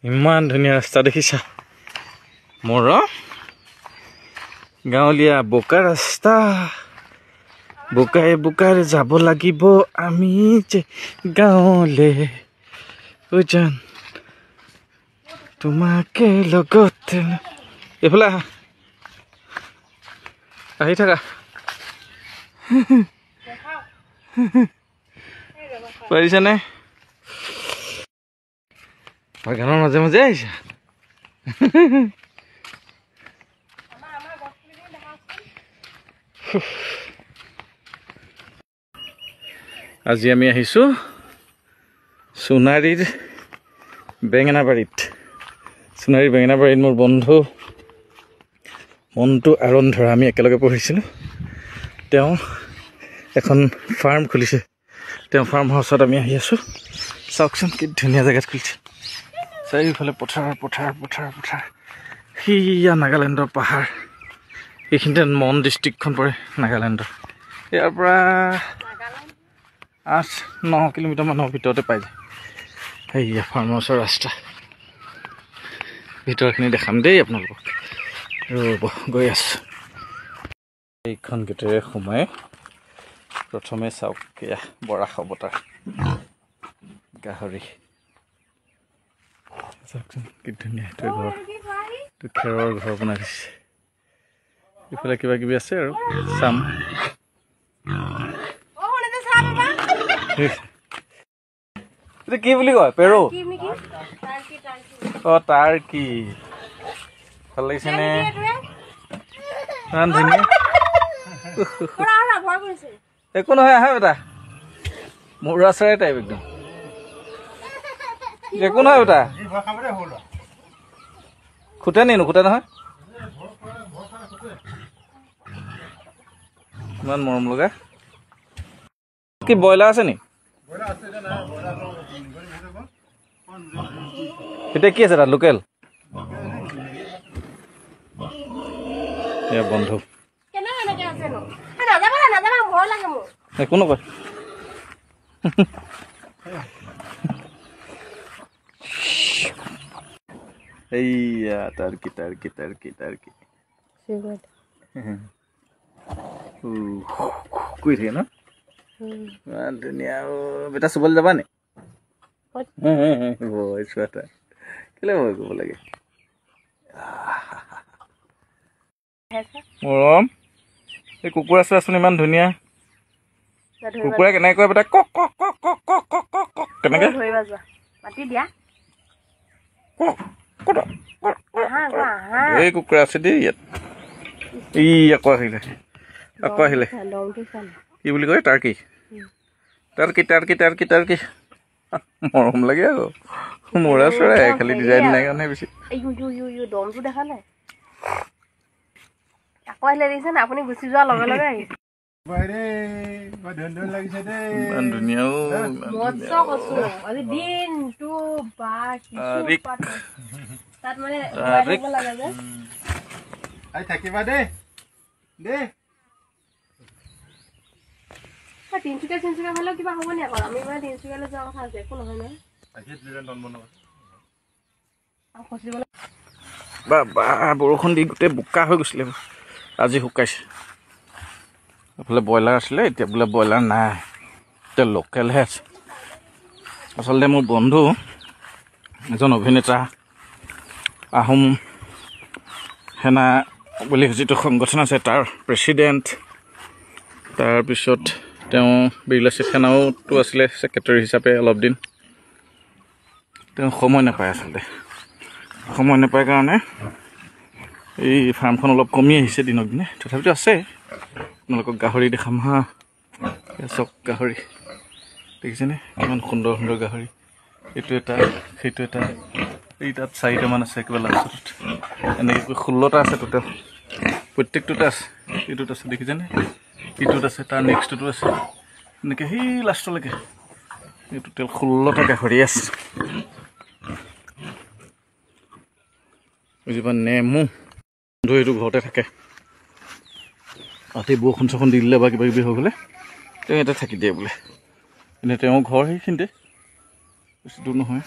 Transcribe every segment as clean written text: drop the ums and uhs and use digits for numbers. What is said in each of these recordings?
ইমান ধুনীয়া ৰাস্তা দেখিছা মোৰ গাঁৱলীয়া বোকা ৰাস্তা বোকাই বোকাৰে যাব লাগিব আমি যে গাঁৱলে জান তোমাকে লগত এইফালে আহি থাকা পাৰিছানে বাগানৰ মাজে মাজে আহিছা আজি আমি আহিছো সোণাৰীৰ বেঙেনাবাৰীত মোৰ বন্ধু মন্টু আৰন্ধৰা আমি একেলগে পঢ়িছিলোঁ তেওঁ এখন ফাৰ্ম খুলিছে তেওঁ ফাৰ্ম হাউচত আমি আহি আছোঁ চাওকচোন কি ধুনীয়া জেগাত খুলিছে চাৰিওফালে পথাৰ সিয়া নাগালেণ্ডৰ পাহাৰ এইখিনিতে মন ডিষ্ট্ৰিক্টখন পৰে নাগালেণ্ডৰ ইয়াৰ পৰা 8-9 কিলোমিটাৰ মানৰ ভিতৰতে পাই যায় সেয়া ফাৰ্ম হাউচৰ ৰাস্তা ভিতৰখিনি দেখাম দেই আপোনালোকক ৰ'ব গৈ আছোঁ এইখন গেটেৰে সোমাই প্ৰথমে চাওক এয়া বৰা খবতাৰ গাহৰি চাওকচোন কি ধুনীয়া এইটো ঘৰ এইটো খেৰৰ ঘৰ বনাই দিছে এইফালে কিবা কিবি আছে আৰু চাম এইটো কি বুলি কয় পেৰো তাৰ কি ভাল লাগিছেনে ইমান ধুনীয়া একো নহয় আহা বেটা মৌৰা চৰাই টাইপ একদম একো নহয় বেটা খুটে নি নুখুটে নহয় ইমান মৰম লগা কি ব্ৰইলাৰ আছে নি এতিয়া কি আছে তাত লোকেল বন্ধু একো নকয় এইয়া টাৰ্কি কৈ থাকে ন ইমান ধুনীয়া বেটা চুবলৈ যাবা নি ভয় চোৱাটা কেলে ভয় কৰিব লাগে মৰম এই কুকুৰা চোৱাচোন ইমান ধুনীয়া কুকুৰা কেনেকৈ কয় বেটা কক কক কক কক কক কক কক কক কেনেকৈ এই কুকুৰা আছে দেই ইয়াত ই আকৌ আহিলে কি বুলি কয় টাৰ্কি মৰম লাগে আকৌ মৌৰা চৰাই খালি ডিজাইন নাই কাৰণে বেছি আপুনি গুচি যোৱাৰ লগে লগে আহিছে ইমান ধুনীয়া থাকিবা দেই তিনিচুকীয়া হ'লেও কিবা হ'ব নি আকৌ আমি মানে তিনিচুকীয়ালৈ যোৱা কথা আছে একো নহয় নহয় বৰষুণ দি গোটেই বোকা হৈ গৈছিলে আজি শুকাইছে এইফালে ব্ৰইলাৰ আছিলে এতিয়া বোলে ব্ৰইলাৰ নাই এতিয়া লোকেলহে আছে আচলতে মোৰ বন্ধু এজন অভিনেতা আহোম সেনা বুলি যিটো সংগঠন আছে তাৰ প্ৰেছিডেণ্ট তাৰপিছত তেওঁ বীৰলাচিত সেনাওতো আছিলে ছেক্ৰেটাৰী হিচাপে অলপ দিন তেওঁ সময় নাপায় আচলতে সময় নাপায় কাৰণে এই ফাৰ্মখন অলপ কমি আহিছে দিনক দিনে তথাপিতো আছে আপোনালোকক গাহৰি দেখাম হা চক গাহৰি দেখিছেনে কিমান সুন্দৰ সুন্দৰ গাহৰি এইটো এটা সেইটো এটা এই তাত 4টামান আছে একেবাৰে লাষ্টত এনেকৈ 16টা আছে টোটেল প্ৰত্যেকটোতে আছে এইটোত আছে দেখিছেনে এইটোত আছে তাৰ নেক্সটটো আছে এনেকৈ সেই লাষ্টলৈকে এই টোটেল 16টা গাহৰি আছে বুজিবা নেমু বন্ধু এইটো ঘৰতে থাকে ৰাতি বৰষুণ চৰষুণ দি দিলে বা কিবা কিবি হৈ গ'লে তেওঁ ইয়াতে থাকি দিয়ে বোলে এনেই তেওঁৰ ঘৰ সেইখিনিতে বেছি দূৰ নহয়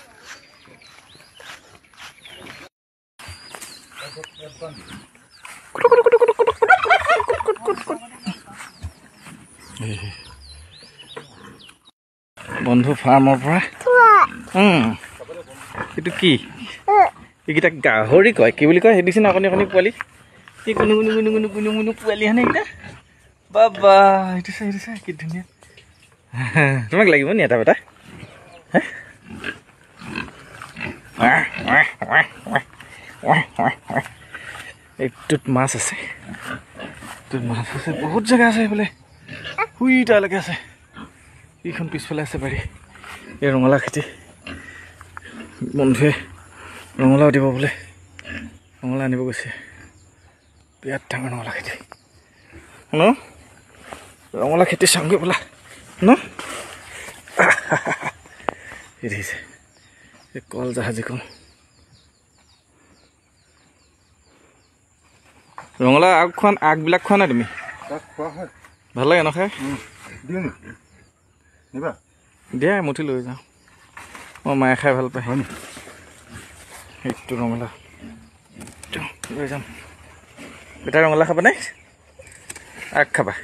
বন্ধু ফাৰ্মৰ পৰা এইটো কি এইকেইটা গাহৰি কয় কি বুলি কয় সেইদিছে না অকণি অকণি পোৱালি কি কোনো কোনো কোনো কোনো কোনো কোনো পোৱালি হেনে এইকেইটা বাবা এইটো চাই কি ধুনীয়া তোমাক লাগিব নি এটা বেটা এইটোত মাছ আছে বহুত জেগা আছে এইফালে শুই তালৈকে আছে এইখন পিছফালে আছে বাৰী এই ৰঙালাও খেতি বন্ধুৱে ৰঙালাও দিব বোলে ৰঙালাও আনিব গৈছে বিৰাট ডাঙৰ ৰঙালাও খেতি ন ৰঙালাও খেতি চাওঁগৈ বোলা ন এই দেখিছে এই কল জাহাজী কল ৰঙালাও আগবিলাক খোৱা নাই তুমি ভাল লাগে ন খাই দিয়া এমুঠি লৈ যাওঁ মই মায়ে খাই ভাল পায় হয় নি সেইটো ৰঙালাও লৈ যাম বেটা ৰঙালাও খাবা নাই আগ খাবা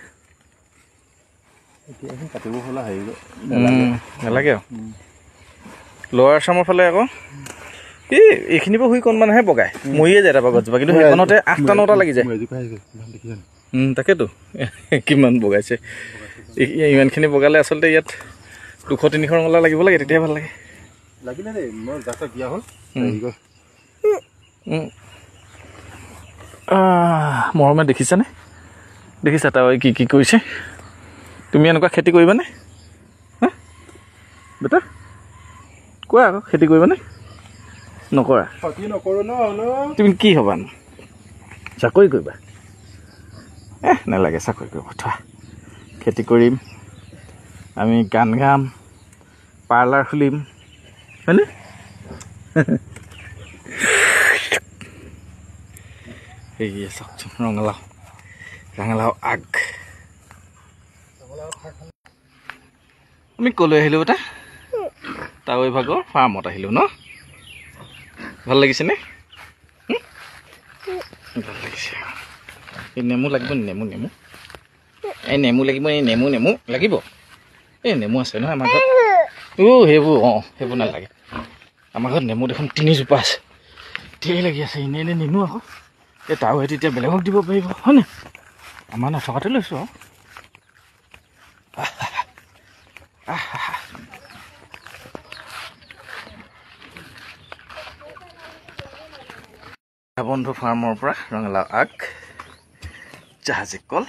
নালাগে আৰু লৱাৰ আছামৰ ফালে আকৌ এইখিনিৰ পৰা শুই কণমানহে বগাই মৰিয়ে যায় তাৰপৰা গছজোপা কিন্তু সেইখনতে 8টা 9টা লাগি যায় তাকেতো কিমান বগাইছে ইমানখিনি বগালে আচলতে ইয়াত 200-300 ৰঙালাও লাগিব লাগে তেতিয়া ভাল লাগে মৰমে দেখিছানে দেখিছা তাই কি কি কৰিছে তুমি এনেকুৱা খেতি কৰিবানে হা বেটা কোৱা আকৌ খেতি কৰিবানে নকৰা তুমি কি হ'বা চাকৰি কৰিবা নালাগে চাকৰি কৰিব থোৱা খেতি কৰিম আমি গান গাম পাৰ্লাৰ খুলিম হয়নে সেয়ে চাওকচোন ৰঙালাও আগ আমি ক'লৈ আহিলোঁ বেটা তাৱৈ ভাগৰ ফাৰ্মত আহিলোঁ ন ভাল লাগিছেনে ভাল লাগিছে এই নেমু লাগিব নেমু এই নেমু লাগিব এই নেমু লাগিব এই নেমু আছে নহয় আমাৰ ঘৰত সেইবোৰ নালাগে আমাৰ ঘৰত নেমু দেখোন 3 জোপা আছে ধেৰ লাগি আছে এনে নিনো আকৌ এই তাৱৈ তেতিয়া বেলেগক দিব পাৰিব হয়নে আমাৰ নথকাতে লৈছোঁ বন্ধু ফাৰ্মৰ পৰা ৰঙালাও আগ জাহাজী কল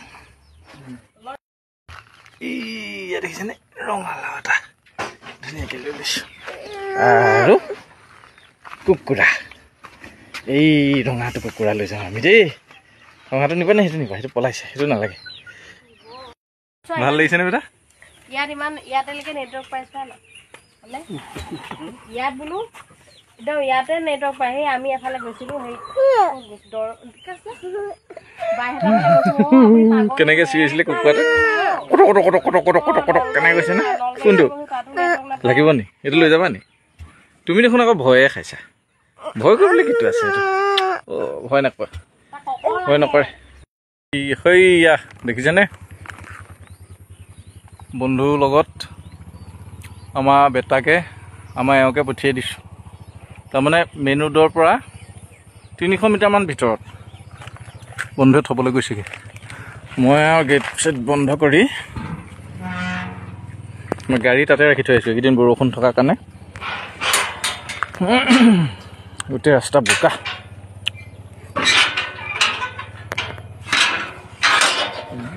ইয়াত দেখিছেনে ৰঙালাও এটা ধুনীয়াকৈ লৈ লৈছোঁ আৰু কুকুৰা এই ৰঙাটো কুকুৰা লৈ যাওঁ আমি দেই ৰঙাটো নিবা নে সেইটো নিবা সেইটো পলাইছে সেইটো নালাগে ভাল লাগিছেনে বেটা ইয়াতেলৈকে নেটৱৰ্ক পাইছা ন ইয়াত বোলো একদম ইয়াতে নেটৱৰ্ক পায় সেই আমি এফালে গৈছিলোঁ সেই কেনেকৈ চিৰিছিলে কুকুৰাটো কেনেকৈ গৈছে নে কোনটো লাগিব নি এইটো লৈ যাবা নি তুমি দেখোন আকৌ ভয়ে খাইছা ভয় কৰিবলৈ কিটো আছে এইটো ভয় নকৰে সেইয়া দেখিছেনে বন্ধুৰ লগত আমাৰ বেটাকে আমাৰ এওঁকে পঠিয়াই দিছোঁ তাৰমানে মেইন ৰোডৰ পৰা 300 মিটাৰমান ভিতৰত বন্ধুৱে থ'বলৈ গৈছেগৈ মই আৰু গেট চেট বন্ধ কৰি মই গাড়ী তাতে ৰাখি থৈ আহিছোঁ এইকেইদিন বৰষুণ থকাৰ কাৰণে গোটেই ৰাস্তা বোকা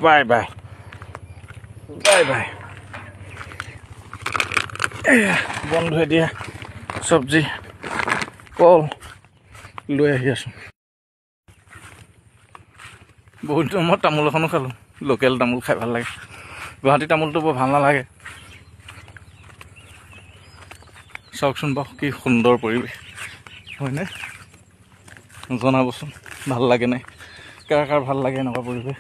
বাই বন্ধুৱে দিয়া চব্জি কল লৈ আহি আছোঁ বহুত দিনৰ মূৰত তামোল এখনো খালোঁ লোকেল তামোল খাই ভাল লাগে গুৱাহাটী তামোলটো বৰ ভাল নালাগে চাওকচোন বাৰু কি সুন্দৰ পৰিৱেশ হয়নে জনাবচোন ভাল লাগে নাই কাৰ ভাল লাগে এনেকুৱা পৰিৱেশ